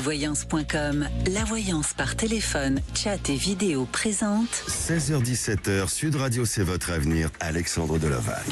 Voyance.com, la voyance par téléphone, chat et vidéo présente. 16h-17h, Sud Radio, c'est votre avenir. Alexandre Delaval.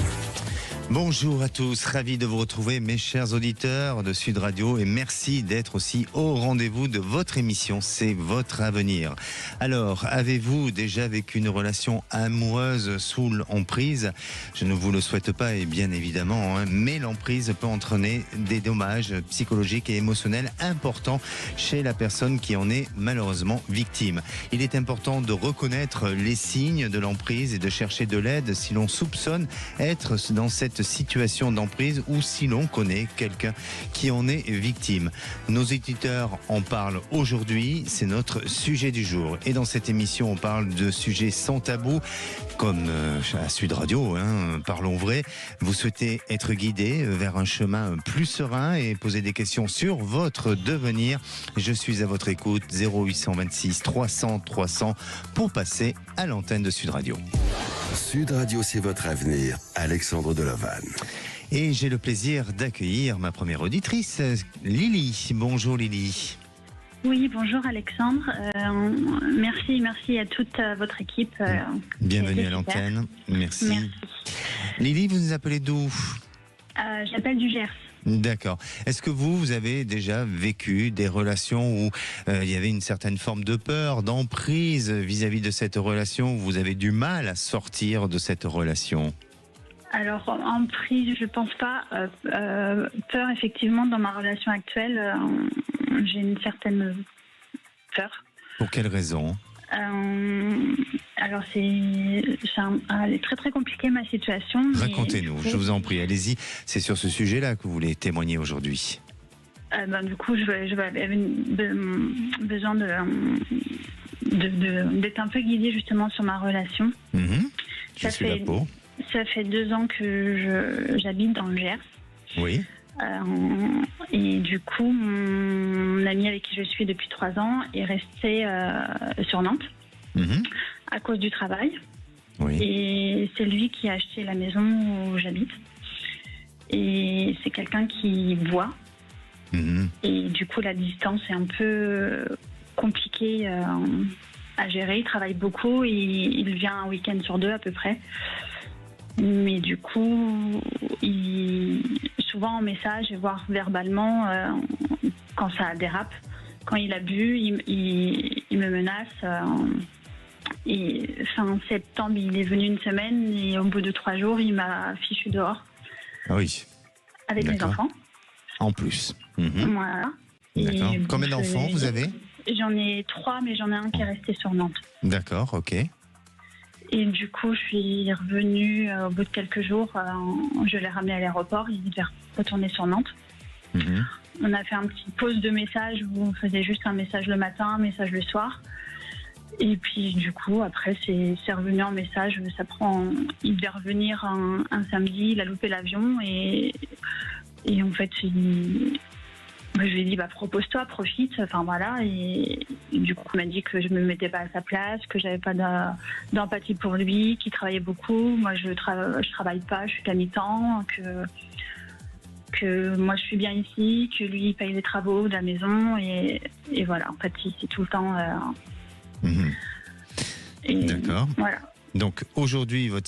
Bonjour à tous, ravi de vous retrouver mes chers auditeurs de Sud Radio et merci d'être aussi au rendez-vous de votre émission, c'est votre avenir. Alors, avez-vous déjà vécu une relation amoureuse sous l'emprise? Je ne vous le souhaite pas et bien évidemment, mais l'emprise peut entraîner des dommages psychologiques et émotionnels importants chez la personne qui en est malheureusement victime. Il est important de reconnaître les signes de l'emprise et de chercher de l'aide si l'on soupçonne être dans cette situation d'emprise ou si l'on connaît quelqu'un qui en est victime. Nos éditeurs en parlent aujourd'hui, c'est notre sujet du jour. Et dans cette émission, on parle de sujets sans tabou, comme à Sud Radio, parlons vrai. Vous souhaitez être guidé vers un chemin plus serein et poser des questions sur votre devenir. Je suis à votre écoute, 0826 300 300 pour passer à l'antenne de Sud Radio. Sud Radio, c'est votre avenir. Alexandre Delaval. Et j'ai le plaisir d'accueillir ma première auditrice, Lily. Bonjour Lily. Oui, bonjour Alexandre. Merci à toute votre équipe. Bienvenue à l'antenne. Merci. Lily, vous nous appelez d'où? J'appelle du Gers. D'accord. Est-ce que vous avez déjà vécu des relations où il y avait une certaine forme de peur, d'emprise vis-à-vis de cette relation, où vous avez du mal à sortir de cette relation? Alors, emprise, je pense pas. Peur, effectivement, dans ma relation actuelle, j'ai une certaine peur. Pour quelle raison? Alors, elle est très très compliquée ma situation. Racontez-nous, je vous en prie, allez-y. C'est sur ce sujet-là que vous voulez témoigner aujourd'hui. Du coup, j'avais besoin d'être un peu guidée justement sur ma relation. Je suis là pour. Ça fait 2 ans que j'habite dans le Gers. Oui. Et du coup, mon ami avec qui je suis depuis 3 ans est resté sur Nantes à cause du travail. Oui. Et c'est lui qui a acheté la maison où j'habite. Et c'est quelqu'un qui boit. Et du coup, la distance est un peu compliquée à gérer. Il travaille beaucoup et il vient un week-end sur 2 à peu près. Mais du coup, souvent en message, voire verbalement, quand ça dérape, quand il a bu, il me menace. Et fin septembre, il est venu 1 semaine et au bout de 3 jours, il m'a fichu dehors. Ah oui. Avec mes enfants. En plus. Voilà. D'accord. Et combien d'enfants vous avez? J'en ai 3, mais j'en ai un qui est resté sur Nantes. D'accord, ok. Et du coup, je suis revenue au bout de quelques jours. Je l'ai ramené à l'aéroport. Il devait retourner sur Nantes. On a fait un petit pause de messages où on faisait juste un message le matin, un message le soir. Et puis, du coup, après, c'est revenu en message. Il devait revenir un samedi. Il a loupé l'avion. Et en fait, je lui ai dit, propose-toi, profite, enfin voilà, et du coup, il m'a dit que je me mettais pas à sa place, que j'avais pas d'empathie pour lui, qu'il travaillait beaucoup. Moi, je travaille pas, je suis qu'à mi-temps, que moi, je suis bien ici, que lui, il paye les travaux de la maison, et voilà, en fait, c'est tout le temps. D'accord. Voilà. Donc, aujourd'hui, vous êtes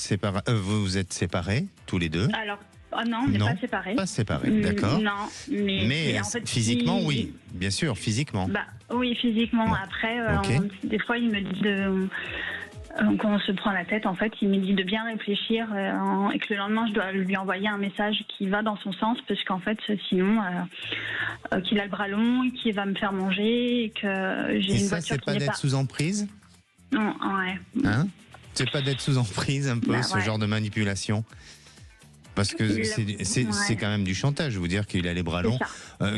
séparés, tous les deux? Alors, non, on n'est pas séparés. Pas séparés, d'accord. Non, mais en fait, physiquement, oui. Bien sûr, physiquement. Oui, physiquement. Bon. Après, des fois, il me dit quand on se prend la tête, en fait, il me dit de bien réfléchir et que le lendemain, je dois lui envoyer un message qui va dans son sens, parce qu'en fait, sinon, qu'il a le bras long, qu'il va me faire manger, et que j'ai une voiture qui n'est pas... Et ça, c'est pas d'être sous emprise? Non, ouais. C'est pas d'être sous emprise, un peu, ce genre de manipulation? Parce que c'est quand même du chantage, vous dire qu'il a les bras longs.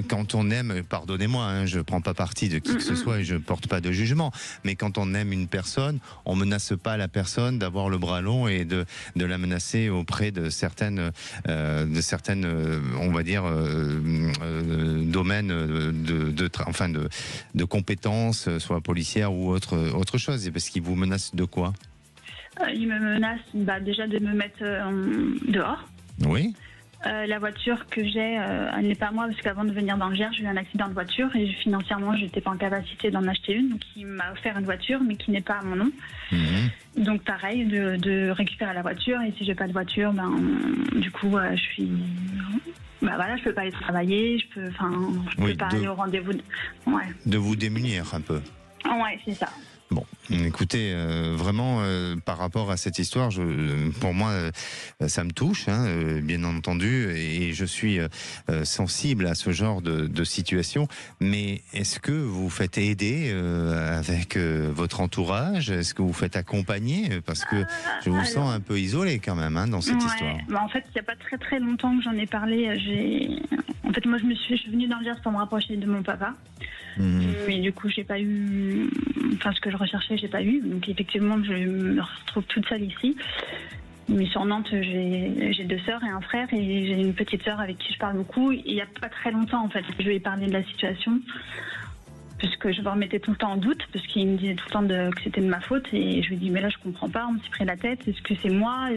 Quand on aime, pardonnez-moi, je ne prends pas parti de qui que ce soit et je ne porte pas de jugement, mais quand on aime une personne, on ne menace pas la personne d'avoir le bras long et de la menacer auprès de certaines on va dire, domaines de compétences, soit policières ou autre chose. Parce qu'il vous menace de quoi? Il me menace déjà de me mettre dehors. Oui. La voiture que j'ai, elle n'est pas à moi parce qu'avant de venir dans le Gers, j'ai eu un accident de voiture et financièrement, je n'étais pas en capacité d'en acheter une. Donc, il m'a offert une voiture, mais qui n'est pas à mon nom. Donc, pareil, de récupérer la voiture. Et si j'ai pas de voiture, du coup, je suis... je peux pas aller travailler, je peux pas aller au rendez-vous. De vous démunir un peu. Ouais, c'est ça. Bon, écoutez, vraiment, par rapport à cette histoire, pour moi, ça me touche, bien entendu, et je suis sensible à ce genre de situation. Mais est-ce que vous faites aider avec votre entourage? Est-ce que vous faites accompagner? Parce que je vous sens un peu isolé quand même dans cette histoire. En fait, il n'y a pas très très longtemps que j'en ai parlé. En fait, moi, je suis venue dans le Gers pour me rapprocher de mon papa. Mais du coup, j'ai pas eu... ce que je recherchais, j'ai pas eu. Donc, effectivement, je me retrouve toute seule ici. Mais sur Nantes, j'ai 2 sœurs et un frère. Et j'ai une petite sœur avec qui je parle beaucoup. Et il n'y a pas très longtemps, en fait, je lui ai parlé de la situation. Puisque je me remettais tout le temps en doute. Parce qu'il me disait tout le temps que c'était de ma faute. Et je lui ai dit, mais là, je comprends pas. On me s'est pris la tête. Est-ce que c'est moi?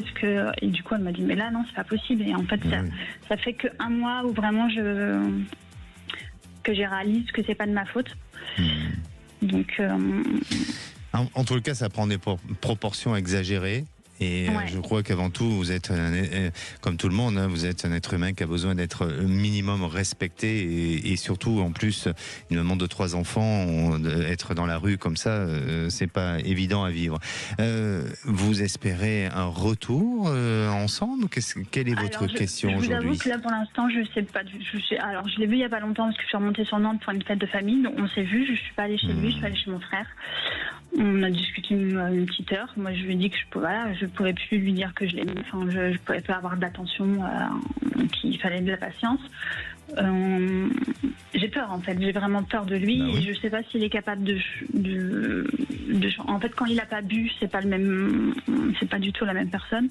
Et du coup, elle m'a dit, mais là, non, c'est pas possible. Et en fait, ça fait qu'un mois où vraiment que j'ai réalisé que c'est pas de ma faute. Donc, en tout cas, ça prend des proportions exagérées. Et je crois qu'avant tout, vous êtes, comme tout le monde, vous êtes un être humain qui a besoin d'être minimum respecté. Et surtout, en plus, une maman de 3 enfants, être dans la rue comme ça, c'est pas évident à vivre. Vous espérez un retour ensemble? Quelle est votre question aujourd'hui? Je vous avoue que là, pour l'instant, je sais pas. Alors, je l'ai vu il y a pas longtemps parce que je suis remontée sur Nantes pour une fête de famille. Donc, on s'est vu. Je suis pas allée chez lui, je suis allée chez mon frère. On a discuté une petite heure. Moi, je lui ai dit que je pouvais plus lui dire que je l'aimais. Je pouvais pas avoir d'attention, qu'il fallait de la patience. J'ai peur, en fait. J'ai vraiment peur de lui. Et je sais pas s'il est capable de... En fait, quand il a pas bu, c'est pas du tout la même personne.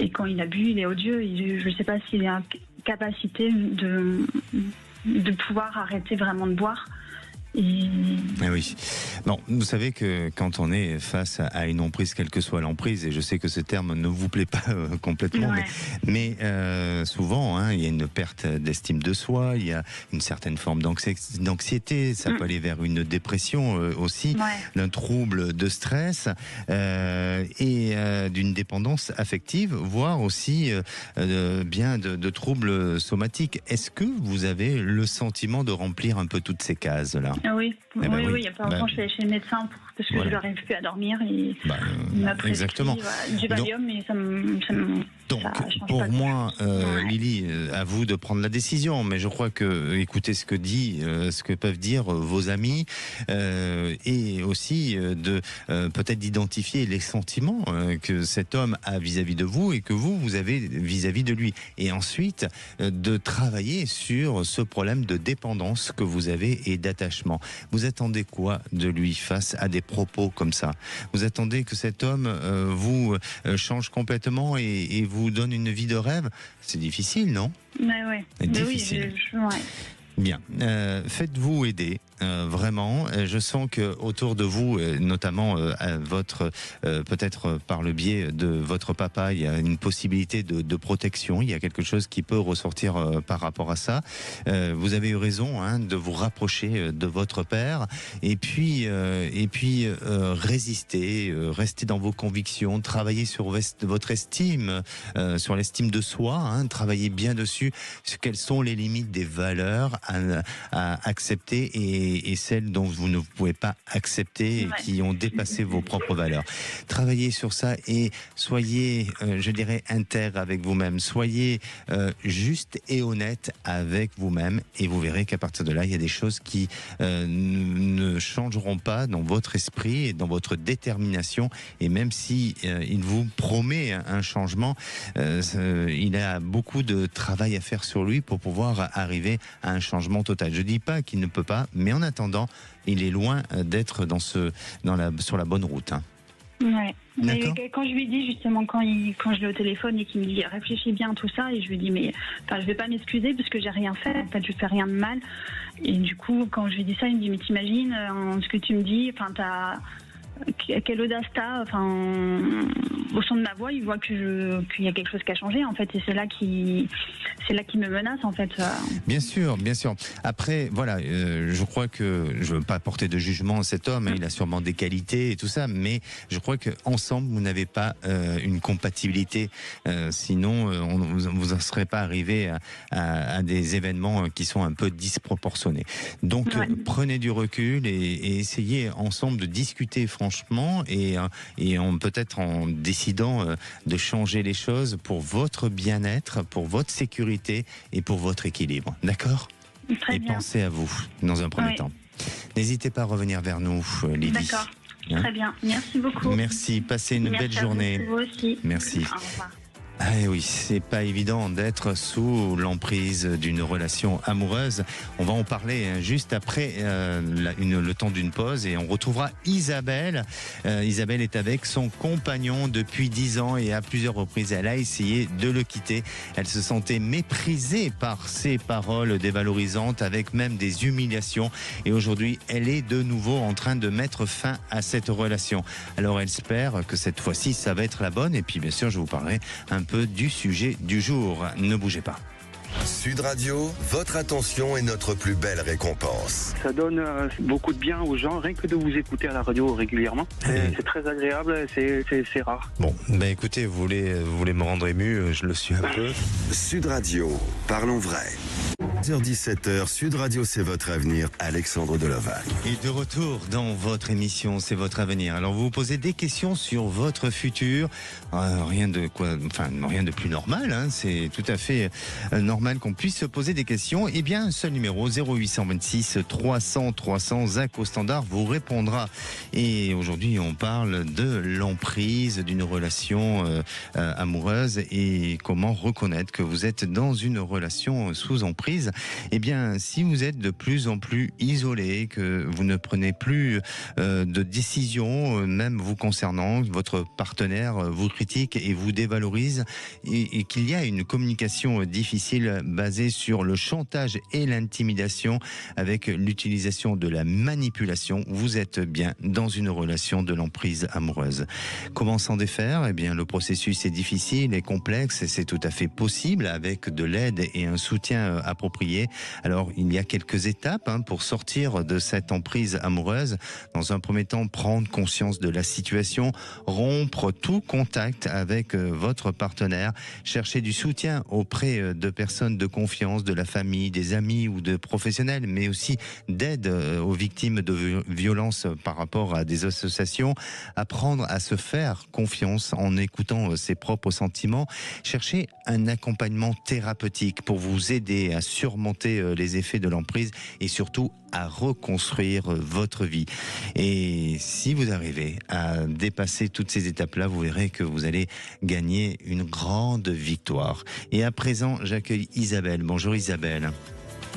Et quand il a bu, il est odieux. Et je sais pas s'il est en capacité de pouvoir arrêter vraiment de boire. Oui. Bon, vous savez que quand on est face à une emprise, quelle que soit l'emprise, et je sais que ce terme ne vous plaît pas complètement, mais souvent, il y a une perte d'estime de soi, il y a une certaine forme d'anxiété, ça peut aller vers une dépression aussi, d'un trouble de stress et d'une dépendance affective, voire aussi de troubles somatiques. Est-ce que vous avez le sentiment de remplir un peu toutes ces cases-là? Oui, il n'y a pas longtemps, je suis allée chez le médecin parce que je n'arrive plus à dormir et il m'a prescrit du Valium et ça me Donc, pour moi, Lily, à vous de prendre la décision, mais je crois que, écoutez ce que peuvent dire vos amis et aussi de peut-être d'identifier les sentiments que cet homme a vis-à-vis de vous et que vous avez vis-à-vis de lui. Et ensuite, de travailler sur ce problème de dépendance que vous avez et d'attachement. Vous attendez quoi de lui face à des propos comme ça? Vous attendez que cet homme vous change complètement et vous donne une vie de rêve? C'est difficile, non? C'est difficile. Bien, faites-vous aider. Vraiment, je sens que autour de vous, notamment peut-être par le biais de votre papa, il y a une possibilité de protection. Il y a quelque chose qui peut ressortir par rapport à ça. Vous avez eu raison de vous rapprocher de votre père et puis résister, rester dans vos convictions, travailler sur votre estime, sur l'estime de soi, travailler bien dessus. Quelles sont les limites des valeurs à accepter et celles dont vous ne pouvez pas accepter et qui ont dépassé vos propres valeurs. Travaillez sur ça et soyez, je dirais, intègre avec vous-même. Soyez juste et honnête avec vous-même et vous verrez qu'à partir de là, il y a des choses qui ne changeront pas dans votre esprit et dans votre détermination. Et même si il vous promet un changement, il a beaucoup de travail à faire sur lui pour pouvoir arriver à un changement total. Je dis pas qu'il ne peut pas, mais en attendant, il est loin d'être sur la bonne route. Ouais. Mais quand je lui dis justement, quand je l'ai au téléphone et qu'il me dit réfléchis bien à tout ça, et je lui dis mais je vais pas m'excuser parce que j'ai rien fait, en fait je fais rien de mal. Et du coup quand je lui dis ça, il me dit mais t'imagines ce que tu me dis, quelle audace t'as, enfin, au son de ma voix, il voit qu'il y a quelque chose qui a changé, en fait, et c'est là qui me menace, en fait. Bien sûr, bien sûr. Après, voilà, je crois que je veux pas porter de jugement à cet homme, hein, il a sûrement des qualités et tout ça, mais je crois que ensemble vous n'avez pas une compatibilité, sinon vous en serez pas arrivé à des événements qui sont un peu disproportionnés. Donc prenez du recul et essayez ensemble de discuter franchement et peut-être en décidant de changer les choses pour votre bien-être, pour votre sécurité et pour votre équilibre. D'accord ? Très bien. Pensez à vous dans un premier temps. N'hésitez pas à revenir vers nous, Lydie. D'accord. Très bien. Merci beaucoup. Merci. Passez une belle journée. Vous aussi. Merci. Au revoir. Ah oui, c'est pas évident d'être sous l'emprise d'une relation amoureuse. On va en parler juste après le temps d'une pause et on retrouvera Isabelle. Isabelle est avec son compagnon depuis 10 ans et à plusieurs reprises, elle a essayé de le quitter. Elle se sentait méprisée par ses paroles dévalorisantes avec même des humiliations et aujourd'hui, elle est de nouveau en train de mettre fin à cette relation. Alors elle espère que cette fois-ci, ça va être la bonne et puis bien sûr, je vous parlerai un peu du sujet du jour. Ne bougez pas. Sud Radio, votre attention est notre plus belle récompense. Ça donne beaucoup de bien aux gens, rien que de vous écouter à la radio régulièrement. C'est très agréable, c'est rare. Bon, ben écoutez, vous voulez me rendre ému, je le suis un peu. Sud Radio, parlons vrai. 16h-17h, Sud Radio, c'est votre avenir. Alexandre Delovac. Et de retour dans votre émission, c'est votre avenir. Alors vous vous posez des questions sur votre futur. Rien de plus normal, hein. C'est tout à fait normal qu'on puisse se poser des questions. Eh bien, un seul numéro, 0826 300 300, Zach au standard vous répondra. Et aujourd'hui, on parle de l'emprise d'une relation amoureuse et comment reconnaître que vous êtes dans une relation sous emprise. Eh bien, si vous êtes de plus en plus isolé, que vous ne prenez plus de décisions, même vous concernant, votre partenaire vous critique et vous dévalorise, et qu'il y a une communication difficile basée sur le chantage et l'intimidation avec l'utilisation de la manipulation, vous êtes bien dans une relation de l'emprise amoureuse. Comment s'en défaire ? Eh bien, le processus est difficile et complexe et c'est tout à fait possible avec de l'aide et un soutien approprié. Alors, il y a quelques étapes pour sortir de cette emprise amoureuse. Dans un premier temps, prendre conscience de la situation, rompre tout contact avec votre partenaire, chercher du soutien auprès de personnes de confiance, de la famille, des amis ou de professionnels, mais aussi d'aide aux victimes de violences par rapport à des associations, apprendre à se faire confiance en écoutant ses propres sentiments, chercher un accompagnement thérapeutique pour vous aider à surmonter les effets de l'emprise et surtout à reconstruire votre vie. Et si vous arrivez à dépasser toutes ces étapes-là, vous verrez que vous allez gagner une grande victoire. Et à présent, j'accueille Isabelle. Bonjour Isabelle.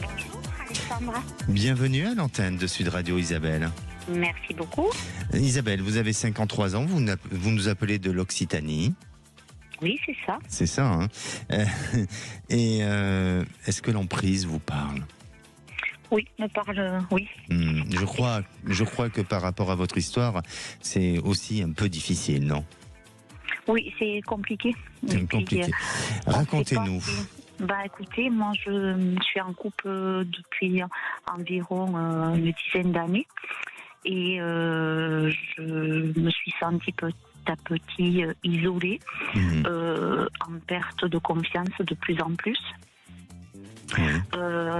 Bonjour Alexandra. Bienvenue à l'antenne de Sud Radio Isabelle. Merci beaucoup. Isabelle, vous avez 53 ans, vous nous appelez de l'Occitanie. Oui, c'est ça. C'est ça, hein. Est-ce que l'emprise vous parle ? Oui, me parle, oui. Je crois que par rapport à votre histoire, c'est aussi un peu difficile, non ? Oui, c'est compliqué. C'est compliqué. Racontez-nous. Écoutez, moi je suis en couple depuis environ une dizaine d'années et je me suis sentie petit à petit isolée, en perte de confiance de plus en plus.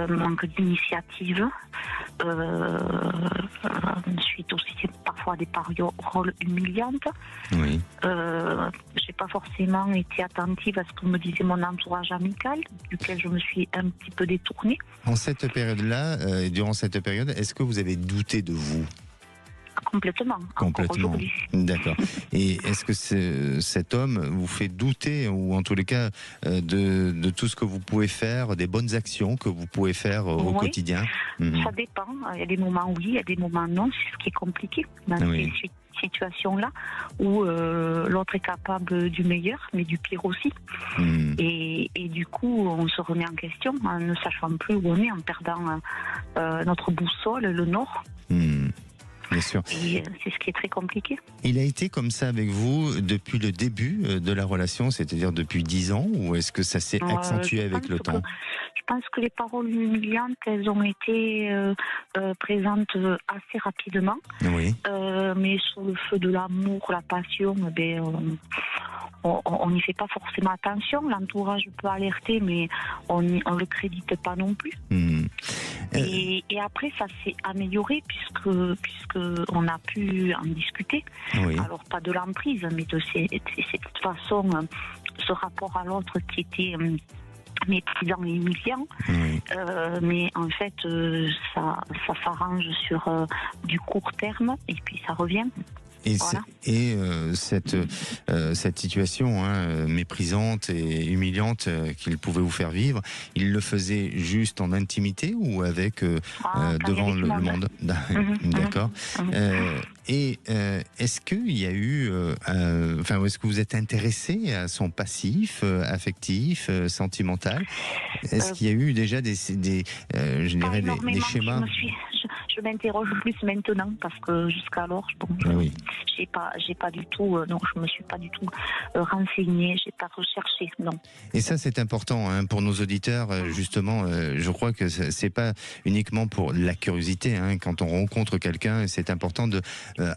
Manque d'initiative, suite aussi parfois à des paroles humiliantes. Oui. J'ai pas forcément été attentive à ce que me disait mon entourage amical, duquel je me suis un petit peu détournée. En cette période-là, durant cette période, est-ce que vous avez douté de vous ? Complètement. Complètement. D'accord. Et est-ce que cet homme vous fait douter, ou en tous les cas, de tout ce que vous pouvez faire, des bonnes actions que vous pouvez faire au quotidien ? Ça dépend. Il y a des moments oui, il y a des moments non. C'est ce qui est compliqué dans ces situations-là, où l'autre est capable du meilleur, mais du pire aussi. Et du coup, on se remet en question, en ne sachant plus où on est, en perdant notre boussole, le nord. Bien sûr. Et c'est ce qui est très compliqué. Il a été comme ça avec vous depuis le début de la relation, c'est-à-dire depuis 10 ans, ou est-ce que ça s'est accentué avec le temps? Je pense que les paroles humiliantes, elles ont été présentes assez rapidement. Oui. Mais sous le feu de l'amour, la passion, on n'y fait pas forcément attention. L'entourage peut alerter, mais on ne le crédite pas non plus. Et après, ça s'est amélioré puisque on a pu en discuter. Oui. Alors, pas de l'emprise, mais de cette façon, ce rapport à l'autre qui était méprisant et humiliant. Oui. Mais en fait, ça s'arrange sur du court terme et puis ça revient. Et, voilà. cette situation méprisante et humiliante qu'il pouvait vous faire vivre, il le faisait juste en intimité ou avec devant le monde? D'accord. Est-ce qu'il y a eu, est-ce que vous êtes intéressé à son passif, affectif, sentimental? Est-ce qu'il y a eu déjà des schémas? Je m'interroge plus maintenant parce que jusqu'alors, j'ai pas du tout, je me suis pas du tout renseignée, j'ai pas recherché, non. Et ça, c'est important pour nos auditeurs, justement. Je crois que c'est pas uniquement pour la curiosité. Quand on rencontre quelqu'un, c'est important de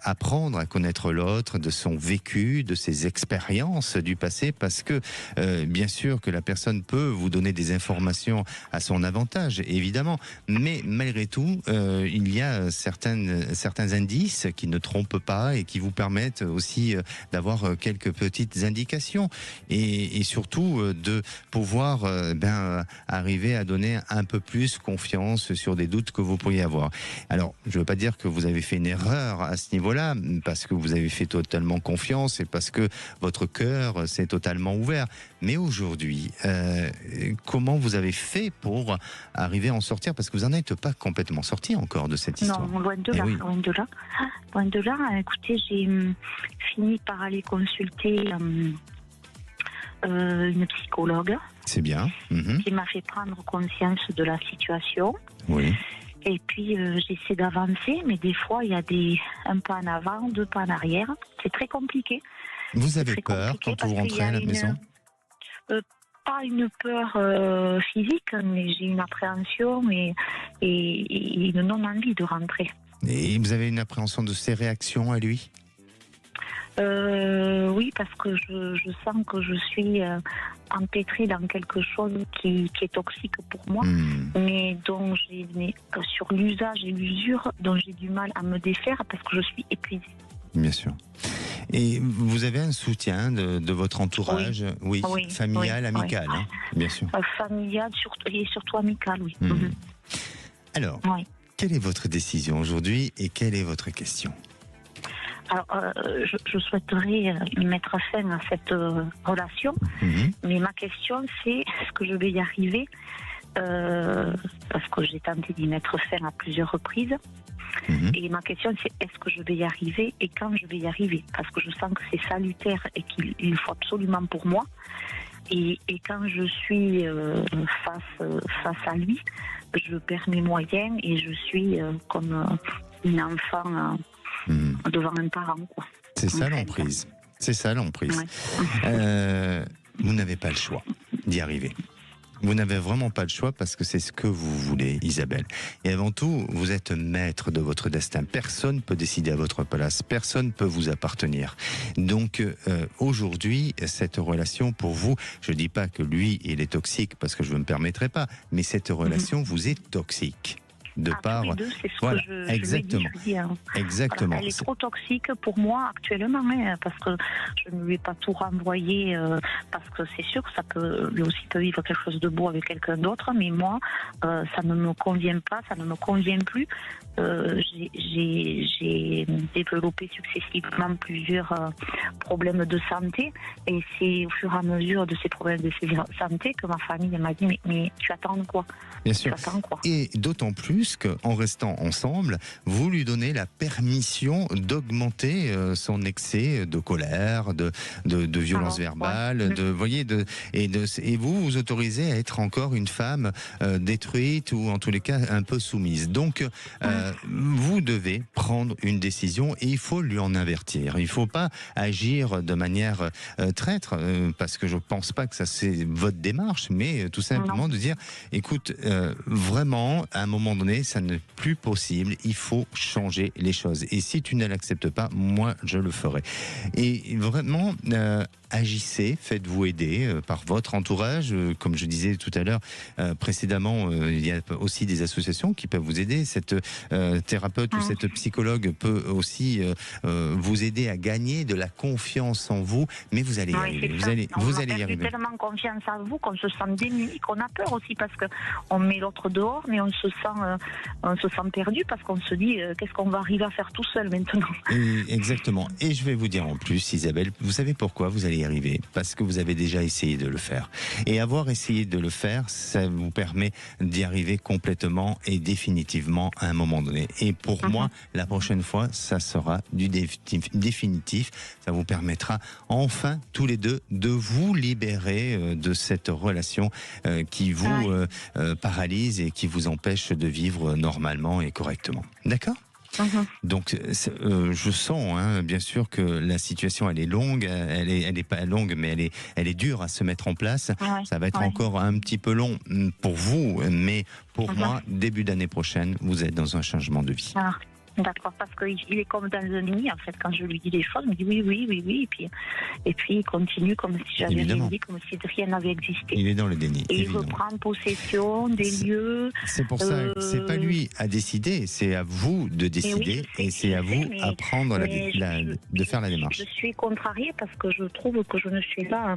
apprendre à connaître l'autre, de son vécu, de ses expériences du passé, parce que bien sûr que la personne peut vous donner des informations à son avantage, évidemment, mais malgré tout, il y a certains indices qui ne trompent pas et qui vous permettent aussi d'avoir quelques petites indications et surtout de pouvoir arriver à donner un peu plus confiance sur des doutes que vous pourriez avoir. Alors, je ne veux pas dire que vous avez fait une erreur à ce niveau-là, parce que vous avez fait totalement confiance et parce que votre cœur s'est totalement ouvert. Mais aujourd'hui, comment vous avez fait pour arriver à en sortir? Parce que vous n'en êtes pas complètement sorti encore de cette histoire. Non, loin de là, loin de là. Loin de là. Écoutez, j'ai fini par aller consulter une psychologue. C'est bien. Qui m'a fait prendre conscience de la situation. Oui. Et puis, j'essaie d'avancer, mais des fois, il y a un pas en avant, 2 pas en arrière. C'est très compliqué. Vous avez peur quand vous rentrez à la maison? Pas une peur physique, mais j'ai une appréhension et une non-envie de rentrer. Et vous avez une appréhension de ses réactions à lui? Oui, parce que je sens que je suis empêtrée dans quelque chose qui est toxique pour moi, mais dont sur l'usage et l'usure, dont j'ai du mal à me défaire parce que je suis épuisée. Bien sûr. Et vous avez un soutien de votre entourage? Oui, familial, amical, bien sûr. Familial et surtout amical, oui. Alors, quelle est votre décision aujourd'hui et quelle est votre question? Alors, je souhaiterais mettre fin à cette relation, mais ma question c'est, est-ce que je vais y arriver? Parce que j'ai tenté d'y mettre fin à plusieurs reprises. Et ma question c'est, est-ce que je vais y arriver et quand je vais y arriver? Parce que je sens que c'est salutaire et qu'il le faut absolument pour moi. Et quand je suis face à lui, je perds mes moyens et je suis comme une enfant devant un parent. C'est ça l'emprise. C'est ça l'emprise. Vous n'avez pas le choix d'y arriver. Vous n'avez vraiment pas le choix parce que c'est ce que vous voulez, Isabelle. Et avant tout, vous êtes maître de votre destin. Personne ne peut décider à votre place. Personne ne peut vous appartenir. Donc, aujourd'hui, cette relation pour vous, je ne dis pas que lui, il est toxique parce que je ne me permettrai pas, mais cette relation vous est toxique. De par... tous les deux, c'est ce voilà, que exactement. Je lui ai dit, Exactement. Alors, elle est trop toxique pour moi actuellement, parce que je ne lui ai pas tout renvoyé, parce que c'est sûr que ça peut, lui aussi peut vivre quelque chose de beau avec quelqu'un d'autre, mais moi, ça ne me convient pas, ça ne me convient plus. J'ai développé successivement plusieurs problèmes de santé, et c'est au fur et à mesure de ces problèmes de santé que ma famille m'a dit mais tu attends quoi? Bien sûr. Et d'autant plus plus qu'en restant ensemble, vous lui donnez la permission d'augmenter son excès de colère, de violence verbale, et vous autorisez à être encore une femme détruite ou en tous les cas un peu soumise. Donc vous devez prendre une décision et il faut lui en avertir. Il ne faut pas agir de manière traître, parce que je ne pense pas que ça c'est votre démarche, mais tout simplement de dire, écoute, vraiment, à un moment donné, ça n'est plus possible, il faut changer les choses. Et si tu ne l'acceptes pas, moi, je le ferai. Et vraiment, agissez, faites-vous aider par votre entourage. Comme je disais tout à l'heure, précédemment, il y a aussi des associations qui peuvent vous aider. Cette thérapeute ou cette psychologue peut aussi vous aider à gagner de la confiance en vous, mais vous allez y arriver. Vous allez y arriver. Tellement confiance en vous qu'on se sent démuni, qu'on a peur aussi parce qu'on met l'autre dehors, mais on se sent perdu parce qu'on se dit qu'est-ce qu'on va arriver à faire tout seul maintenant. Exactement. Et je vais vous dire en plus, Isabelle, vous savez pourquoi vous allez y arriver? Parce que vous avez déjà essayé de le faire. Et avoir essayé de le faire, ça vous permet d'y arriver complètement et définitivement à un moment donné. Et pour moi, la prochaine fois, ça sera du définitif. Ça vous permettra enfin tous les deux de vous libérer de cette relation qui vous paralyse et qui vous empêche de vivre normalement et correctement. D'accord ? Donc, je sens, bien sûr, que la situation elle est longue, elle est pas longue, mais elle est dure à se mettre en place. Ça va être encore un petit peu long pour vous, mais pour moi, début d'année prochaine, vous êtes dans un changement de vie. D'accord, parce qu'il est comme dans un nid, en fait, quand je lui dis les choses, il me dit oui, et puis il continue comme si j'avais rien dit, comme si rien n'avait existé. Il est dans le déni. Et il veut prendre possession des lieux. C'est pour ça, c'est pas lui à décider, c'est à vous de décider, et c'est à vous à prendre de faire la démarche. Je suis contrariée parce que je trouve que je ne suis pas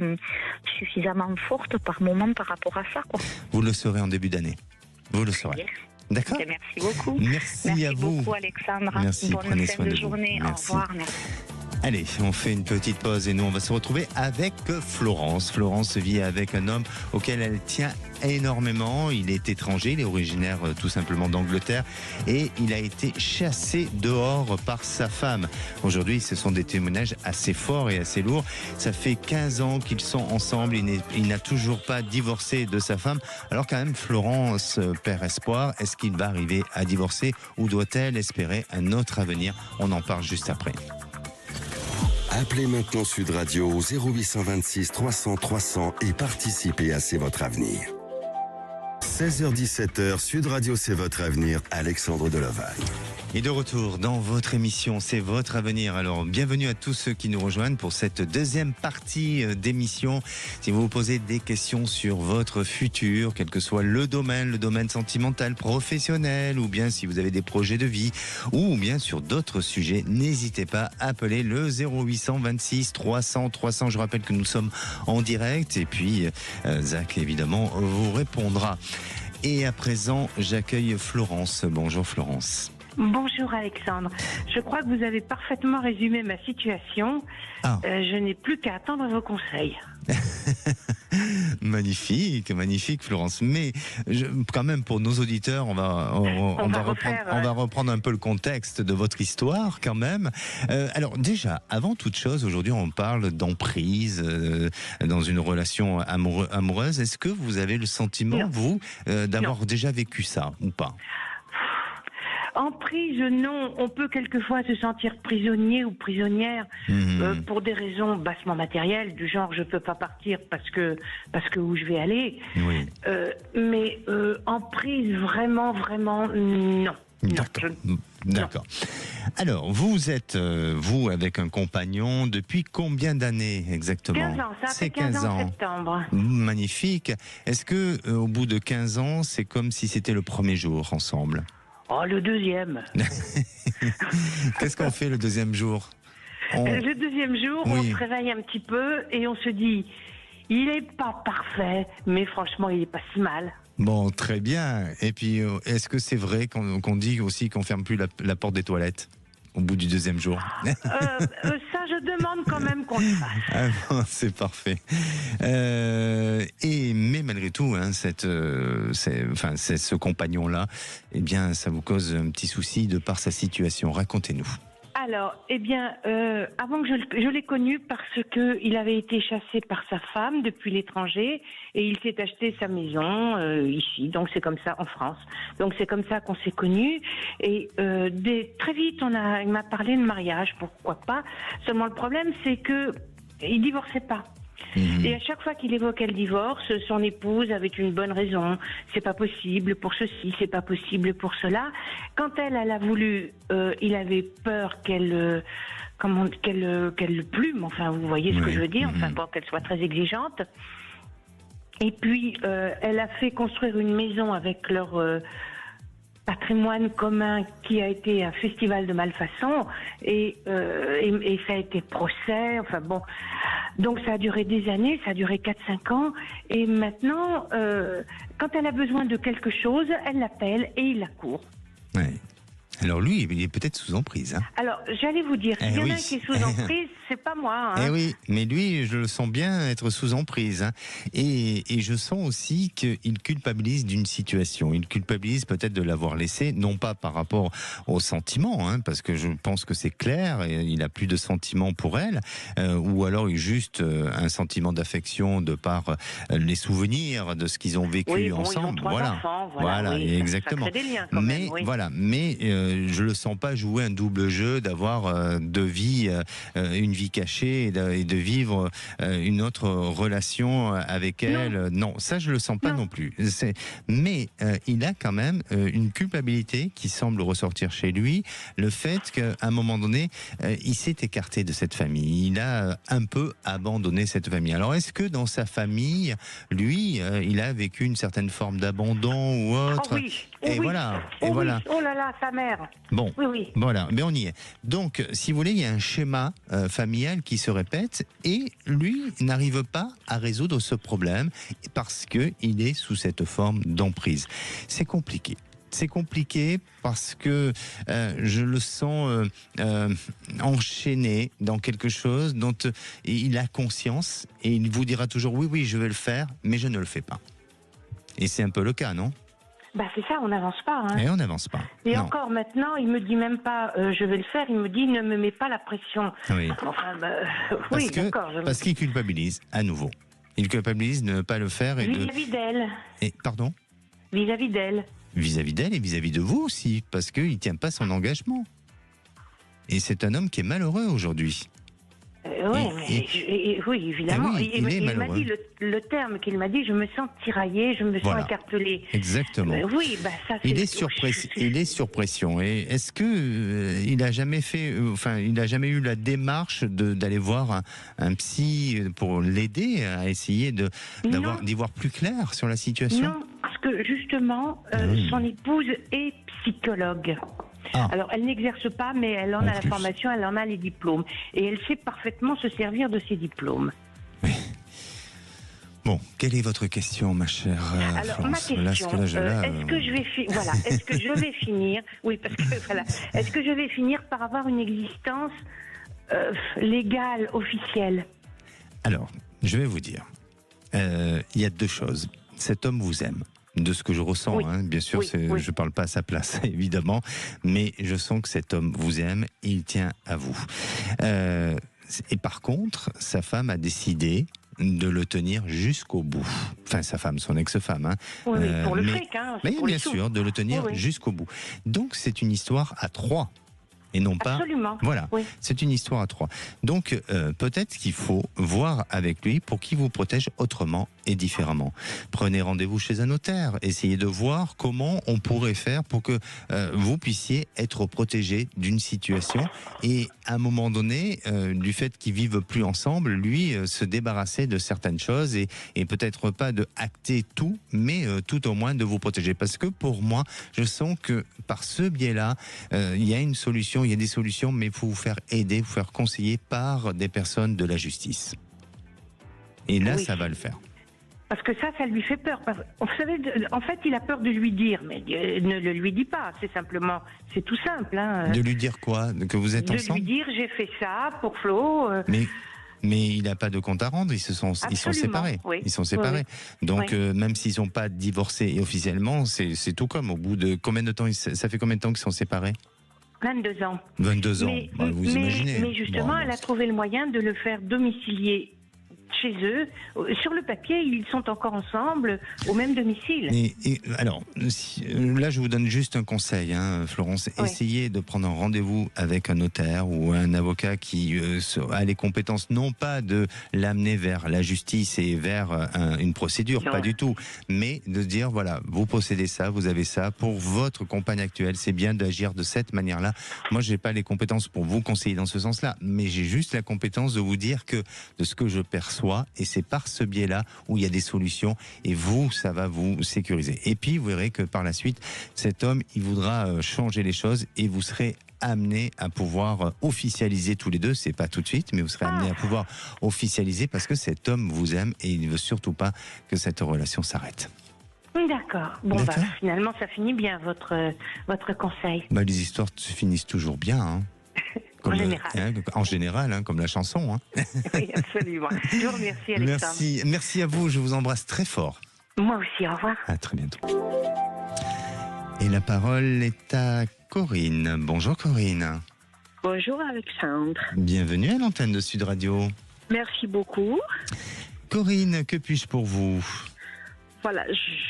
suffisamment forte par moment par rapport à ça, quoi. Vous le serez en début d'année. Vous le saurez. D'accord. Merci beaucoup. Merci à vous. Beaucoup, Alexandre. Merci, bonne fin de journée. Merci. Au revoir. Merci. Allez, on fait une petite pause et nous on va se retrouver avec Florence. Florence vit avec un homme auquel elle tient énormément. Il est étranger, il est originaire tout simplement d'Angleterre et il a été chassé dehors par sa femme. Aujourd'hui, ce sont des témoignages assez forts et assez lourds. Ça fait 15 ans qu'ils sont ensemble, il n'a toujours pas divorcé de sa femme. Alors quand même, Florence perd espoir. Est-ce qu'il va arriver à divorcer ou doit-elle espérer un autre avenir? On en parle juste après. Appelez maintenant Sud Radio au 0826 300 300 et participez à C'est votre avenir. 16h-17h, Sud Radio C'est votre avenir, Alexandre Delovagne. Et de retour dans votre émission, c'est votre avenir. Alors, bienvenue à tous ceux qui nous rejoignent pour cette deuxième partie d'émission. Si vous vous posez des questions sur votre futur, quel que soit le domaine sentimental, professionnel, ou bien si vous avez des projets de vie, ou bien sur d'autres sujets, n'hésitez pas à appeler le 0826 300 300. Je rappelle que nous sommes en direct et puis Zach, évidemment, vous répondra. Et à présent, j'accueille Florence. Bonjour Florence. Bonjour Alexandre. Je crois que vous avez parfaitement résumé ma situation. Je n'ai plus qu'à attendre vos conseils. Magnifique Florence. Mais quand même pour nos auditeurs, on va reprendre un peu le contexte de votre histoire quand même. Alors déjà, avant toute chose, aujourd'hui on parle d'emprise dans une relation amoureuse. Est-ce que vous avez le sentiment, vous, d'avoir déjà vécu ça ou pas ? Emprise, non. On peut quelquefois se sentir prisonnier ou prisonnière pour des raisons bassement matérielles, du genre je peux pas partir parce que où je vais aller. Oui. Mais emprise, vraiment, non. D'accord. Alors, vous êtes, vous, avec un compagnon, depuis combien d'années exactement? 15 ans, ça fait 15 ans en septembre. Magnifique. Est-ce que au bout de 15 ans, c'est comme si c'était le premier jour ensemble? Oh, le deuxième. Qu'est-ce qu'on fait le deuxième jour? Le deuxième jour, on se réveille un petit peu et on se dit, il n'est pas parfait, mais franchement, il n'est pas si mal. Bon, très bien. Et puis, est-ce que c'est vrai qu'on dit aussi qu'on ne ferme plus la porte des toilettes? au bout du 2e jour? Ça, je demande quand même qu'on le fasse. Ah bon, c'est parfait. Mais malgré tout, hein, ce compagnon-là, eh bien, ça vous cause un petit souci de par sa situation. Racontez-nous. Alors, eh bien, avant que je l'ai connu parce que il avait été chassé par sa femme depuis l'étranger et il s'est acheté sa maison ici. Donc c'est comme ça en France. Donc c'est comme ça qu'on s'est connus et très vite il m'a parlé de mariage, pourquoi pas. Seulement le problème c'est que il divorçait pas. Et à chaque fois qu'il évoquait le divorce, son épouse avait une bonne raison. C'est pas possible pour ceci, c'est pas possible pour cela. Quand elle a voulu, il avait peur qu'elle le plume. Enfin, vous voyez ce que je veux dire. Enfin, bon, qu'elle soit très exigeante. Et puis, elle a fait construire une maison avec leur patrimoine commun qui a été un festival de malfaçon et ça a été procès, enfin bon, donc ça a duré des années, ça a duré 4-5 ans et maintenant quand elle a besoin de quelque chose, elle l'appelle et il accourt. Ouais. Alors lui, il est peut-être sous emprise. Hein. Alors, j'allais vous dire, s'il y en a un qui est sous emprise, c'est pas moi. Hein. Eh oui, mais lui, je le sens bien être sous emprise. Hein. Et je sens aussi qu'il culpabilise d'une situation. Il culpabilise peut-être de l'avoir laissé, non pas par rapport aux sentiments, hein, parce que je pense que c'est clair, il a plus de sentiments pour elle, ou alors il juste un sentiment d'affection de par les souvenirs de ce qu'ils ont vécu ensemble. Ils ont 3 enfants, voilà, oui, exactement. Ça crée des liens quand même, oui. Voilà, mais je le sens pas jouer un double jeu, d'avoir une vie cachée et de vivre une autre relation avec elle. Non, ça je le sens pas non plus. Mais il a quand même une culpabilité qui semble ressortir chez lui, le fait qu'à un moment donné, il s'est écarté de cette famille. Il a un peu abandonné cette famille. Alors est-ce que dans sa famille, lui, il a vécu une certaine forme d'abandon ou autre? Oh oui. Et voilà. Et voilà. Oh là là, sa mère. Bon, oui. Voilà, mais on y est. Donc, si vous voulez, il y a un schéma familial qui se répète et lui n'arrive pas à résoudre ce problème parce qu'il est sous cette forme d'emprise. C'est compliqué. C'est compliqué parce que je le sens enchaîné dans quelque chose dont il a conscience et il vous dira toujours oui, je vais le faire, mais je ne le fais pas. Et c'est un peu le cas, non ? Bah c'est ça, on n'avance pas. Hein. Et on n'avance pas. Et encore maintenant, il me dit même pas je vais le faire, il me dit ne me mets pas la pression. Oui. Enfin, d'accord. Parce qu'il culpabilise à nouveau. Il culpabilise de ne pas le faire et vis-à-vis d'elle. Et pardon ? Vis-à-vis d'elle. Vis-à-vis d'elle et vis-à-vis de vous aussi, parce qu'il ne tient pas son engagement. Et c'est un homme qui est malheureux aujourd'hui. Oui, évidemment. Il m'a dit le terme qu'il m'a dit, je me sens tiraillé, je me sens écartelé. Exactement. Ça c'est. Il est sur pression. Et est-ce que il a jamais eu la démarche d'aller voir un psy pour l'aider à essayer d'y voir plus clair sur la situation? Non, parce que justement, son épouse est psychologue. Alors, elle n'exerce pas, mais elle en a la formation, elle en a les diplômes. Et elle sait parfaitement se servir de ses diplômes. Oui. Bon, quelle est votre question, ma chère Alors, Florence? ma question, est-ce que je vais finir Oui, parce que est-ce que je vais finir par avoir une existence légale, officielle? Alors, je vais vous dire, il y a 2 choses. Cet homme vous aime. De ce que je ressens, hein, bien sûr, je ne parle pas à sa place, évidemment, mais je sens que cet homme vous aime, il tient à vous. Et par contre, sa femme a décidé de le tenir jusqu'au bout. Enfin, sa femme, son ex-femme. Hein. Oui, pour le fric, hein. Mais bien sûr, de le tenir jusqu'au bout. Donc, c'est une histoire à 3. Et non pas. Absolument. Voilà, c'est une histoire à 3. Donc peut-être qu'il faut voir avec lui pour qu'il vous protège autrement et différemment. Prenez rendez-vous chez un notaire, essayez de voir comment on pourrait faire pour que vous puissiez être protégé d'une situation et à un moment donné, du fait qu'ils vivent plus ensemble, lui se débarrasser de certaines choses et peut-être pas de acter tout, mais tout au moins de vous protéger. Parce que pour moi, je sens que par ce biais-là, il y a une solution. Il y a des solutions, mais il faut vous faire aider, vous faire conseiller par des personnes de la justice. Et là, ça va le faire. Parce que ça lui fait peur. Vous savez, en fait, il a peur de lui dire, mais ne le lui dis pas. C'est tout simple. Hein. De lui dire quoi? Que vous êtes ensemble? De lui dire, j'ai fait ça pour Flo. Mais il n'a pas de compte à rendre, ils sont séparés. Oui. Ils sont séparés. Oui. Donc, même s'ils n'ont pas divorcé officiellement, c'est tout comme. Au bout de combien de temps, ça fait combien de temps qu'ils sont séparés? 22 ans. 22 ans, vous imaginez. Mais justement, elle a trouvé le moyen de le faire domicilier chez eux. Sur le papier, ils sont encore ensemble au même domicile. Alors, là, je vous donne juste un conseil, hein, Florence. Oui. Essayez de prendre un rendez-vous avec un notaire ou un avocat qui a les compétences, non pas de l'amener vers la justice et vers une procédure, pas du tout, mais de dire, voilà, vous possédez ça, vous avez ça. Pour votre compagne actuelle, c'est bien d'agir de cette manière-là. Moi, je n'ai pas les compétences pour vous conseiller dans ce sens-là, mais j'ai juste la compétence de vous dire que de ce que je perçois, et c'est par ce biais-là où il y a des solutions, et vous, ça va vous sécuriser. Et puis, vous verrez que par la suite, cet homme, il voudra changer les choses, et vous serez amenés à pouvoir officialiser tous les deux. C'est pas tout de suite, mais vous serez amenés à pouvoir officialiser parce que cet homme vous aime et il ne veut surtout pas que cette relation s'arrête. D'accord. Bon, finalement, ça finit bien, votre conseil. Les histoires se finissent toujours bien, hein. Comme en général, hein, comme la chanson. Hein. Oui, absolument. Je vous remercie, Alexandre. Merci à vous, je vous embrasse très fort. Moi aussi, au revoir. À très bientôt. Et la parole est à Corinne. Bonjour Corinne. Bonjour Alexandre. Bienvenue à l'antenne de Sud Radio. Merci beaucoup. Corinne, que puis-je pour vous? Voilà,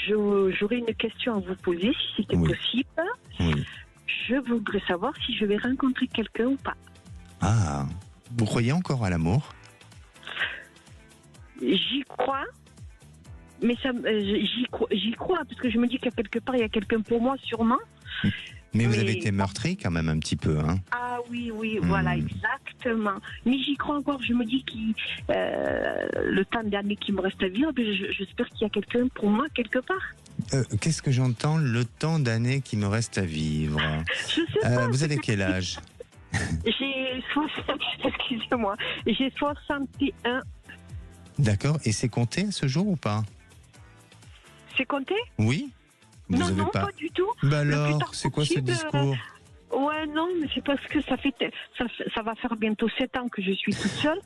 j'aurais une question à vous poser, si c'était possible. Oui. Je voudrais savoir si je vais rencontrer quelqu'un ou pas. Ah, vous croyez encore à l'amour? J'y crois, mais j'y crois parce que je me dis qu'à quelque part il y a quelqu'un pour moi, sûrement. Mais vous avez été meurtrie quand même un petit peu, hein? Ah oui, voilà, exactement. Mais j'y crois encore, je me dis que le temps d'années qui me reste à vivre, j'espère qu'il y a quelqu'un pour moi quelque part. Qu'est-ce que j'entends? Le temps d'années qui me reste à vivre. Je sais pas. Vous avez quel âge? Excusez-moi, j'ai 61. D'accord, et c'est compté à ce jour ou pas? C'est compté? Oui. Non, pas du tout. Alors, c'est quoi ce discours? Ouais, non, mais c'est parce que ça va faire bientôt 7 ans que je suis toute seule.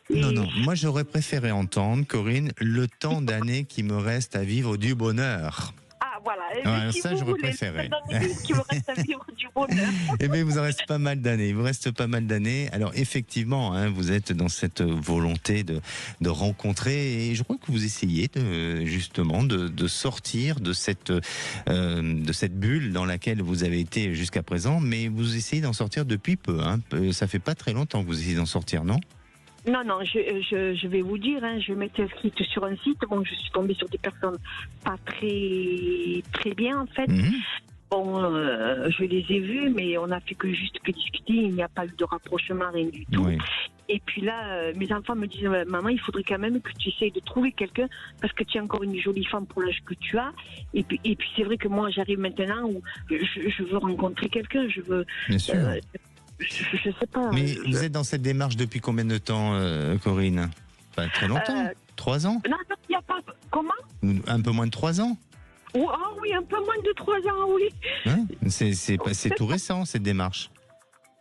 Non, moi j'aurais préféré entendre, Corinne, le temps d'années qui me reste à vivre du bonheur. Ah, voilà. Ça, j'aurais préféré. Qui me reste à vivre du bonheur. Eh bien, il vous reste pas mal d'années. Alors, effectivement, hein, vous êtes dans cette volonté de rencontrer, et je crois que vous essayez justement de sortir de cette bulle dans laquelle vous avez été jusqu'à présent, mais vous essayez d'en sortir depuis peu. Hein. Ça fait pas très longtemps que vous essayez d'en sortir, non? Non, je vais vous dire, hein, je m'étais inscrite sur un site, bon, je suis tombée sur des personnes pas très, très bien, en fait. Bon, je les ai vus, mais on n'a fait que discuter, il n'y a pas eu de rapprochement, rien du tout. Oui. Et puis là, mes enfants me disent, maman, il faudrait quand même que tu essayes de trouver quelqu'un, parce que tu es encore une jolie femme pour l'âge que tu as. Et puis c'est vrai que moi, j'arrive maintenant où je veux rencontrer quelqu'un, je veux... Bien sûr. Je sais pas. Mais vous êtes dans cette démarche depuis combien de temps, Corinne? Pas très longtemps. 3 ans? Non, il n'y a pas... Comment? Un peu moins de 3 ans? Oh oui, un peu moins de 3 ans, oui. Hein? C'est tout récent, cette démarche.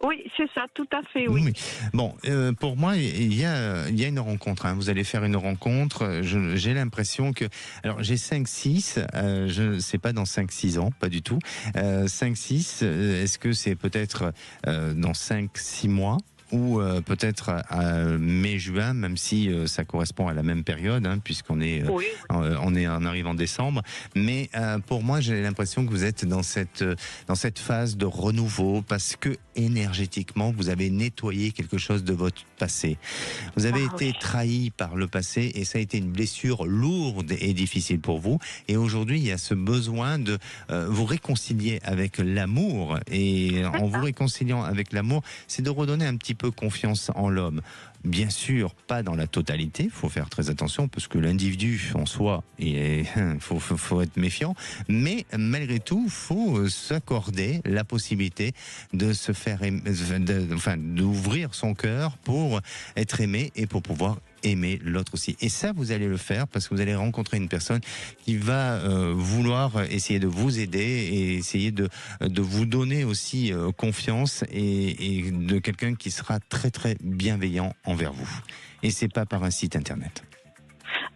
Oui, c'est ça, tout à fait, oui. Bon, pour moi, il y a une rencontre. Hein. Vous allez faire une rencontre. J'ai l'impression que... Alors, j'ai 5-6. Je sais pas dans 5-6 ans, pas du tout. 5-6, est-ce que c'est peut-être dans 5-6 mois ou peut-être à mai-juin, même si ça correspond à la même période, hein, puisqu'on est, on arrive en décembre. Mais pour moi, j'ai l'impression que vous êtes dans cette phase de renouveau, parce que énergétiquement, vous avez nettoyé quelque chose de votre passé. Vous avez été trahi par le passé, et ça a été une blessure lourde et difficile pour vous. Et aujourd'hui, il y a ce besoin de vous réconcilier avec l'amour. Et en vous réconciliant avec l'amour, c'est de redonner un petit peu confiance en l'homme. Bien sûr, pas dans la totalité, il faut faire très attention, parce que l'individu en soi, il faut être méfiant, mais malgré tout, il faut s'accorder la possibilité de se faire, d'ouvrir son cœur pour être aimé et pour pouvoir aimer l'autre aussi. Et ça, vous allez le faire parce que vous allez rencontrer une personne qui va vouloir essayer de vous aider et essayer de vous donner aussi confiance et de quelqu'un qui sera très très bienveillant envers vous. Et c'est pas par un site internet.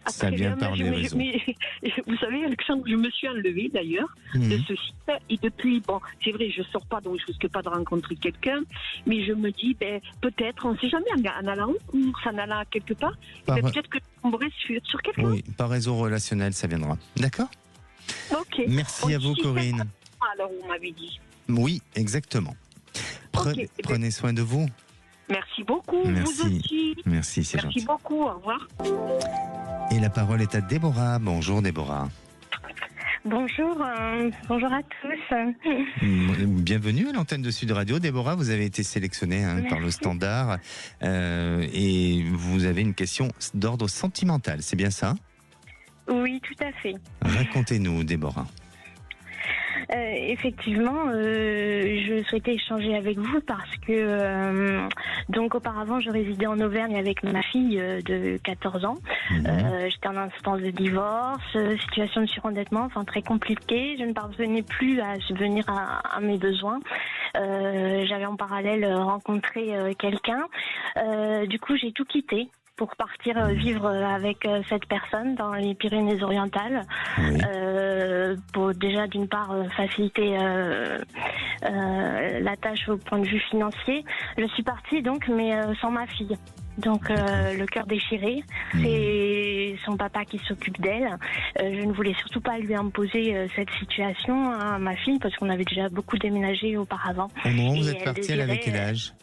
Ça vient par les réseaux. Vous savez, Alexandre, je me suis enlevée d'ailleurs de ce site. Et depuis, bon, c'est vrai, je sors pas, donc je risque pas de rencontrer quelqu'un. Mais je me dis, peut-être, on ne sait jamais, en allant en course, en allant quelque part, peut-être que je tomberai sur quelqu'un. Oui, par réseau relationnel, ça viendra. D'accord ? Ok. Merci à vous, Corinne. Alors, vous m'avez dit. Oui, exactement. Prenez soin de vous. Merci beaucoup. Merci. Vous aussi. Merci, c'est gentil. Merci beaucoup. Au revoir. Et la parole est à Déborah. Bonjour, Déborah. Bonjour à tous. Bienvenue à l'antenne de Sud Radio. Déborah, vous avez été sélectionnée par le Standard et vous avez une question d'ordre sentimental, c'est bien ça ? Oui, tout à fait. Racontez-nous, Déborah. Effectivement, je souhaitais échanger avec vous parce que donc auparavant je résidais en Auvergne avec ma fille de 14 ans. J'étais en instance de divorce, situation de surendettement, enfin très compliquée. Je ne parvenais plus à subvenir à mes besoins. J'avais en parallèle rencontré quelqu'un. Du coup, j'ai tout quitté pour partir vivre avec cette personne dans les Pyrénées-Orientales. Oui. Pour déjà d'une part faciliter la tâche au point de vue financier. Je suis partie donc, mais sans ma fille. Donc le cœur déchiré, c'est son papa qui s'occupe d'elle. Je ne voulais surtout pas lui imposer cette situation à ma fille parce qu'on avait déjà beaucoup déménagé auparavant. Au moment où vous êtes partie, elle avait quel âge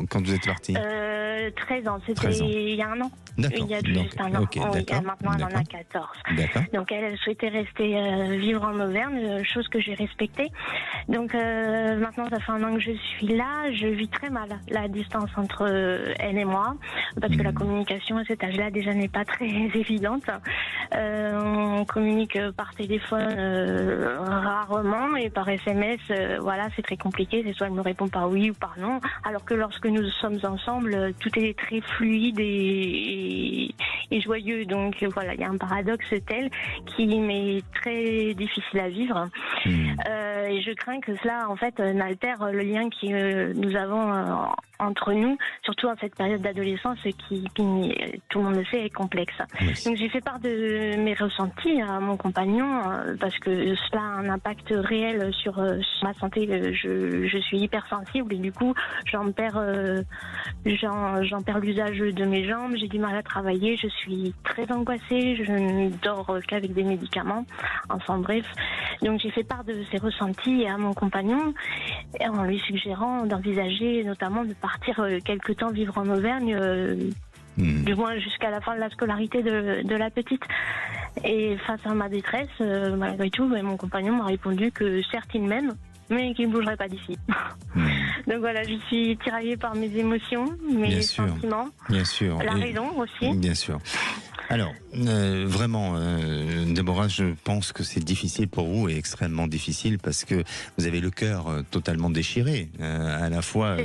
quand vous êtes partie? 13 ans, c'était il y a un an. Il y a juste un an. Okay, maintenant, elle en a 14. Donc, elle souhaitait rester vivre en Auvergne, chose que j'ai respectée. Donc, maintenant, ça fait un an que je suis là. Je vis très mal la distance entre elle et moi, parce que la communication à cet âge-là, déjà, n'est pas très évidente. On communique par téléphone rarement et par SMS, voilà, c'est très compliqué. C'est soit elle me répond par oui ou par non, alors que lorsque nous sommes ensemble, tout est très fluide et joyeux. Donc voilà, il y a un paradoxe tel qui m'est très difficile à vivre. Et je crains que cela, en fait, n'altère le lien que nous avons entre nous, surtout en cette période d'adolescence qui, tout le monde le sait, est complexe. Donc j'ai fait part de mes ressentis à mon compagnon parce que cela a un impact réel sur ma santé. Je suis hypersensible et du coup j'en perds l'usage de mes jambes, j'ai du mal à travailler, je suis très angoissée, je ne dors qu'avec des médicaments, enfin bref. Donc j'ai fait part de ces ressentis à mon compagnon en lui suggérant d'envisager notamment de partir quelque temps vivre en Auvergne, du moins jusqu'à la fin de la scolarité de la petite. Et face à ma détresse, malgré tout, mon compagnon m'a répondu que certes il m'aime, mais qu'il ne bougerait pas d'ici. Donc voilà, je suis tiraillée par mes émotions, mes sentiments, la raison aussi. Bien sûr. Alors, vraiment, Déborah, je pense que c'est difficile pour vous et extrêmement difficile parce que vous avez le cœur totalement déchiré, à la fois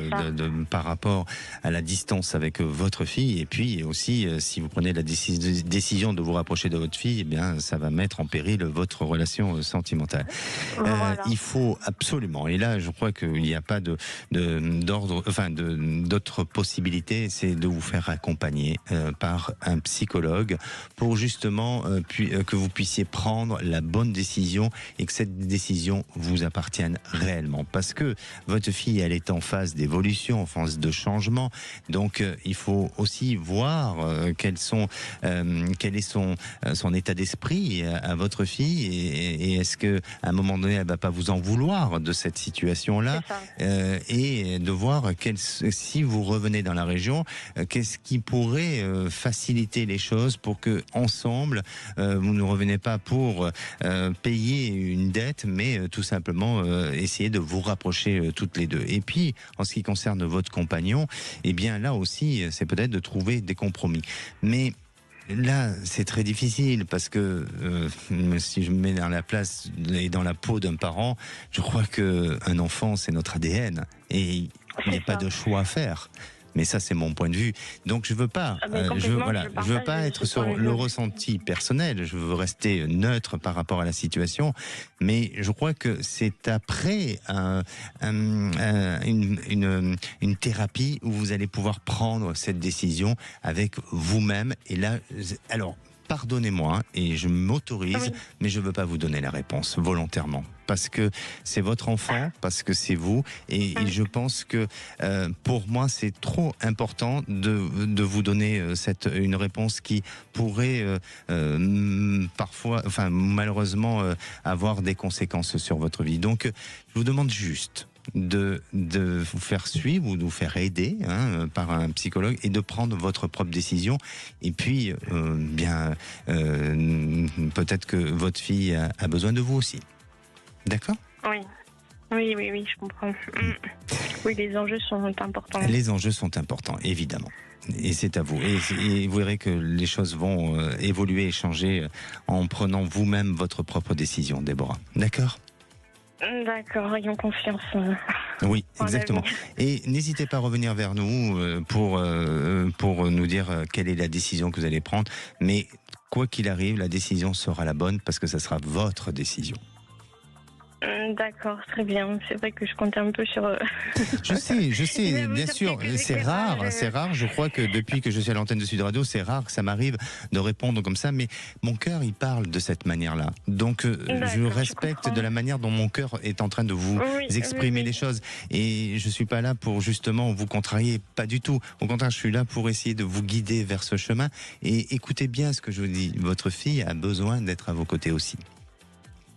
par rapport à la distance avec votre fille et puis aussi si vous prenez la décision de vous rapprocher de votre fille, eh bien, ça va mettre en péril votre relation sentimentale. Voilà. Il faut absolument, et là, je crois qu'il n'y a pas d'autre possibilité, c'est de vous faire accompagner par un psychologue pour justement que vous puissiez prendre la bonne décision et que cette décision vous appartienne réellement. Parce que votre fille, elle est en phase d'évolution, en phase de changement. Donc, il faut aussi voir quel est son état d'esprit à votre fille et est-ce qu'à un moment donné, elle ne va pas vous en vouloir de cette situation-là et de voir si vous revenez dans la région, qu'est-ce qui pourrait faciliter les choses pour que ensemble vous ne revenez pas pour payer une dette, mais tout simplement essayer de vous rapprocher toutes les deux. Et puis, en ce qui concerne votre compagnon, eh bien là aussi, c'est peut-être de trouver des compromis. Mais là, c'est très difficile parce que si je me mets dans la place et dans la peau d'un parent, je crois qu'un enfant, c'est notre ADN et il n'y a pas de choix à faire. Mais ça, c'est mon point de vue. Donc, je veux pas, je veux pas être sur le ressenti personnel. Je veux rester neutre par rapport à la situation. Mais je crois que c'est après une thérapie où vous allez pouvoir prendre cette décision avec vous-même. Et là, alors, pardonnez-moi, et je m'autorise, mais je ne veux pas vous donner la réponse volontairement. Parce que c'est votre enfant, parce que c'est vous, et je pense que pour moi c'est trop important de vous donner une réponse qui pourrait parfois, malheureusement avoir des conséquences sur votre vie. Donc je vous demande juste de vous faire suivre ou de vous faire aider par un psychologue et de prendre votre propre décision. Et puis, peut-être que votre fille a besoin de vous aussi. D'accord ? Oui, je comprends. Oui, les enjeux sont importants. Les enjeux sont importants, évidemment. Et c'est à vous. Et vous verrez que les choses vont évoluer et changer en prenant vous-même votre propre décision, Déborah. D'accord ? D'accord, ayons confiance. Oui, exactement. Et n'hésitez pas à revenir vers nous pour nous dire quelle est la décision que vous allez prendre. Mais quoi qu'il arrive, la décision sera la bonne parce que ça sera votre décision. D'accord, très bien. C'est vrai que je comptais un peu sur... Je sais, bien sûr. C'est rare. Je crois que depuis que je suis à l'antenne de Sud Radio, c'est rare que ça m'arrive de répondre comme ça. Mais mon cœur, il parle de cette manière-là. Donc, je respecte de la manière dont mon cœur est en train de vous exprimer les choses. Et je suis pas là pour justement vous contrarier. Pas du tout. Au contraire, je suis là pour essayer de vous guider vers ce chemin. Et écoutez bien ce que je vous dis. Votre fille a besoin d'être à vos côtés aussi.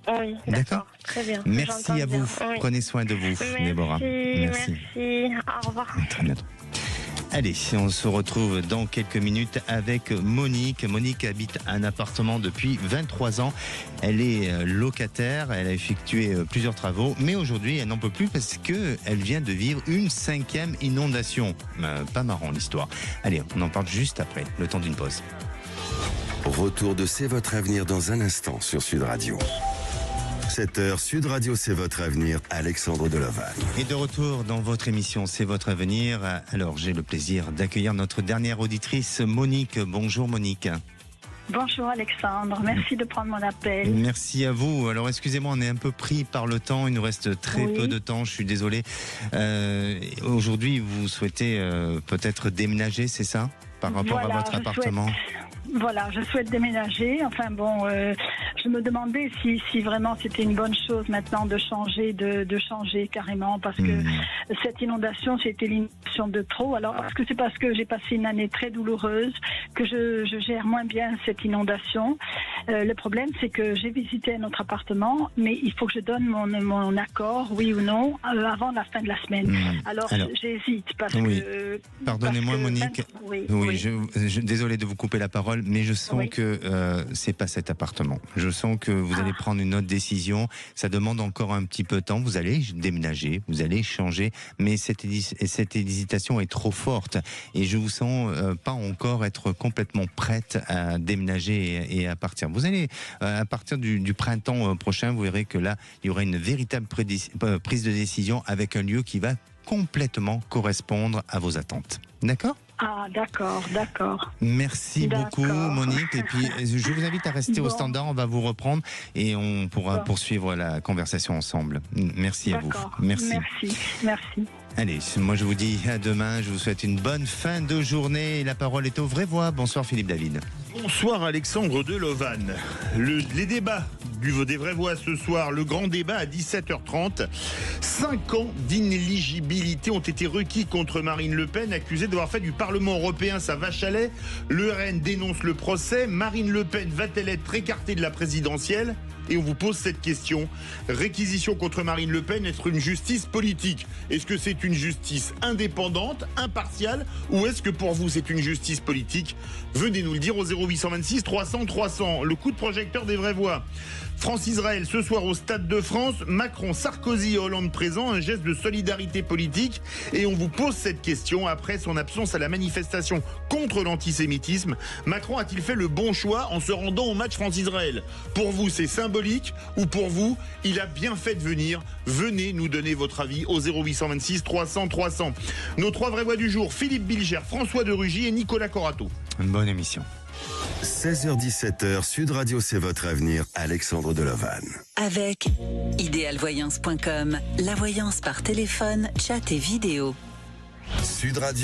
Oui, d'accord. Très bien. Merci à vous. Oui. Prenez soin de vous, Déborah. Merci. Au revoir. À très bientôt. Allez, on se retrouve dans quelques minutes avec Monique. Monique habite un appartement depuis 23 ans. Elle est locataire, elle a effectué plusieurs travaux, mais aujourd'hui, elle n'en peut plus parce qu'elle vient de vivre une 5e inondation. Pas marrant l'histoire. Allez, on en parle juste après, le temps d'une pause. Retour de C'est votre avenir dans un instant sur Sud Radio. 7h, Sud Radio, c'est votre avenir, Alexandre Delovan. Et de retour dans votre émission, c'est votre avenir. Alors, j'ai le plaisir d'accueillir notre dernière auditrice, Monique. Bonjour Monique. Bonjour Alexandre, merci de prendre mon appel. Merci à vous. Alors, excusez-moi, on est un peu pris par le temps, il nous reste très peu de temps, je suis désolé. Aujourd'hui, vous souhaitez peut-être déménager, c'est ça ? Par rapport à votre appartement ? Voilà, je souhaite déménager. Enfin bon, je me demandais si vraiment c'était une bonne chose maintenant de changer carrément, parce que cette inondation, c'était l'inondation de trop. Alors, est-ce que c'est parce que j'ai passé une année très douloureuse que je gère moins bien cette inondation? Le problème, c'est que j'ai visité notre appartement, mais il faut que je donne mon accord, oui ou non, avant la fin de la semaine. Alors j'hésite parce que... Pardonnez-moi Monique. Désolé de vous couper la parole, mais je sens que c'est pas cet appartement. Je sens que vous allez prendre une autre décision. Ça demande encore un petit peu de temps. Vous allez déménager, vous allez changer, mais cette hésitation est trop forte. Et je vous sens pas encore être complètement prête à déménager et à partir. Vous allez, à partir du printemps prochain, vous verrez que là, il y aura une véritable prise de décision avec un lieu qui va complètement correspondre à vos attentes. D'accord ? Ah, d'accord. Merci beaucoup, Monique. Et puis, je vous invite à rester au standard. On va vous reprendre et on pourra poursuivre la conversation ensemble. Merci à vous. Merci. Allez, moi je vous dis à demain. Je vous souhaite une bonne fin de journée. La parole est aux vraies voix. Bonsoir, Philippe David. Bonsoir, Alexandre Delovan. Les débats des vraies voix ce soir, le grand débat à 17h30. 5 ans d'inéligibilité ont été requis contre Marine Le Pen, accusée d'avoir fait du Parlement européen sa vache à lait. Le RN dénonce le procès. Marine Le Pen va-t-elle être écartée de la présidentielle ? Et on vous pose cette question. Réquisition contre Marine Le Pen, est-ce une justice politique ? Est-ce que c'est une justice indépendante, impartiale, ou est-ce que pour vous c'est une justice politique ? Venez nous le dire au 0826 300 300. Le coup de projecteur des vraies voix. France-Israël ce soir au Stade de France. Macron, Sarkozy et Hollande présents, un geste de solidarité politique. Et on vous pose cette question après son absence à la manifestation contre l'antisémitisme. Macron a-t-il fait le bon choix en se rendant au match France-Israël ? Pour vous, c'est symbolique symbolique ou pour vous, il a bien fait de venir? Venez nous donner votre avis au 0826 300 300. Nos 3 vraies voix du jour, Philippe Bilger, François de Rugy et Nicolas Corato. Une bonne émission. 16h-17h, Sud Radio, c'est votre avenir, Alexandre Delovan. Avec idéalvoyance.com, la voyance par téléphone, chat et vidéo. Sud Radio.